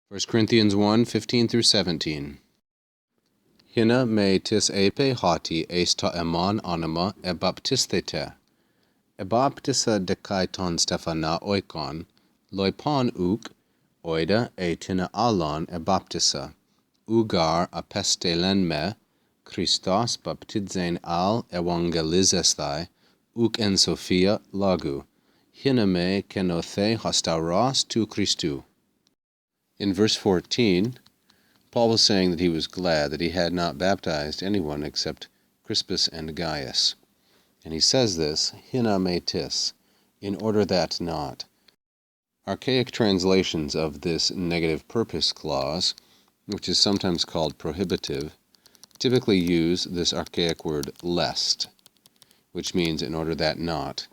1 Corinthians 1:15 through 17. Hina me tis epe hati eis ta emon anima ebaptisthete. Ebaptisa dekaiton Stephana oikon, loipon uk, oida e tina alon ebaptisa, ugar apestelen me, Christos baptizein al evangelizesthai, uk en Sophia lagu, hina me kenothe hostauros tu Christu. In verse 14, Paul was saying that he was glad that he had not baptized anyone except Crispus and Gaius. And he says this, hina me tis, in order that not. Archaic translations of this negative purpose clause, which is sometimes called prohibitive, typically use this archaic word lest, which means in order that not.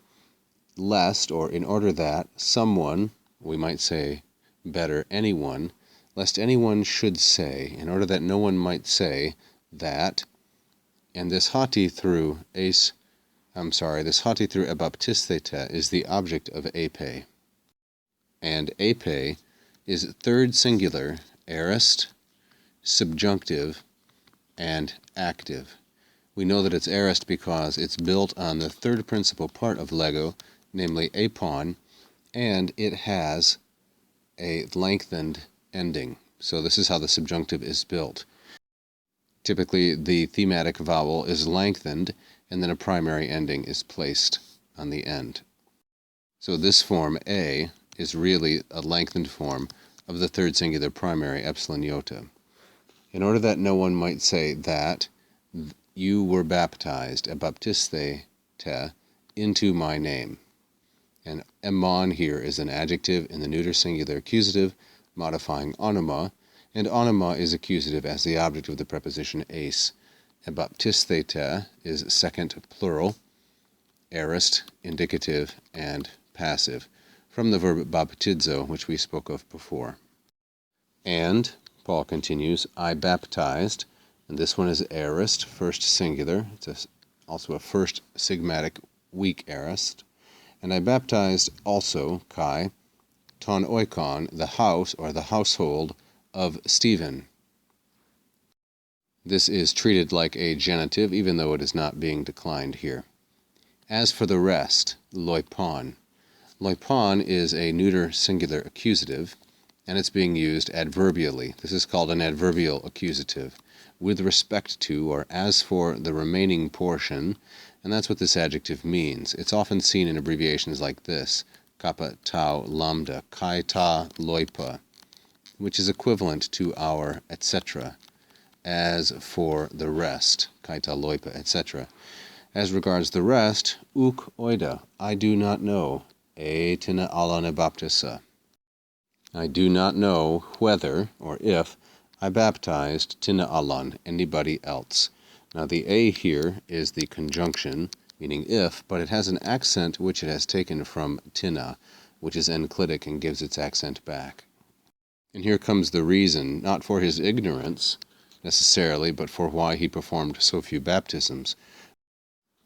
Lest, or in order that, someone, we might say better, anyone, lest anyone should say, in order that no one might say that, and this hati through ebaptistheta is the object of epe. And epe is third singular, aorist, subjunctive, and active. We know that it's aorist because it's built on the third principal part of lego, namely apon, and it has a lengthened ending. So this is how the subjunctive is built. Typically, the thematic vowel is lengthened, and then a primary ending is placed on the end. So this form, a, is really a lengthened form of the third singular primary epsilon iota. In order that no one might say that you were baptized, ebaptisthete, into my name. And emon here is an adjective in the neuter singular accusative, modifying anima, and anima is accusative as the object of the preposition eis. Ebaptisthete is second plural, aorist, indicative, and passive, from the verb baptizo, which we spoke of before. And, Paul continues, I baptized, and this one is aorist, first singular. It's also a first sigmatic weak aorist. And I baptized also, Kai, ton oikon, the house or the household of Stephen. This is treated like a genitive, even though it is not being declined here. As for the rest, loipon. Loipon is a neuter singular accusative, and it's being used adverbially. This is called an adverbial accusative, with respect to or as for the remaining portion, and that's what this adjective means. It's often seen in abbreviations like this, kappa, tau, lambda, kai, ta, loipa, which is equivalent to our etc. As for the rest, kai, ta, loipa, etc. As regards the rest, uk oida, I do not know, e tina alane baptisa. I do not know whether, or if, I baptized tina alan, anybody else. Now the a here is the conjunction, meaning if, but it has an accent which it has taken from tina, which is enclitic and gives its accent back. And here comes the reason, not for his ignorance necessarily, but for why he performed so few baptisms.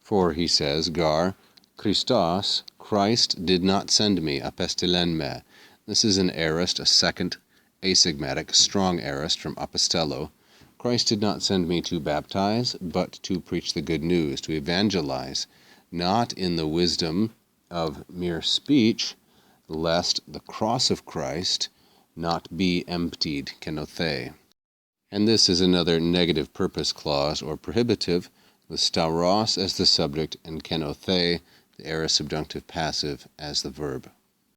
For, he says, gar, Christos, Christ did not send me, apestilen me. This is an aorist, a second asigmatic, strong aorist from apostello. Christ did not send me to baptize, but to preach the good news, to evangelize, not in the wisdom of mere speech, lest the cross of Christ not be emptied, kenothe. And this is another negative purpose clause, or prohibitive, with stauros as the subject and kenothe, the aorist subjunctive passive, as the verb.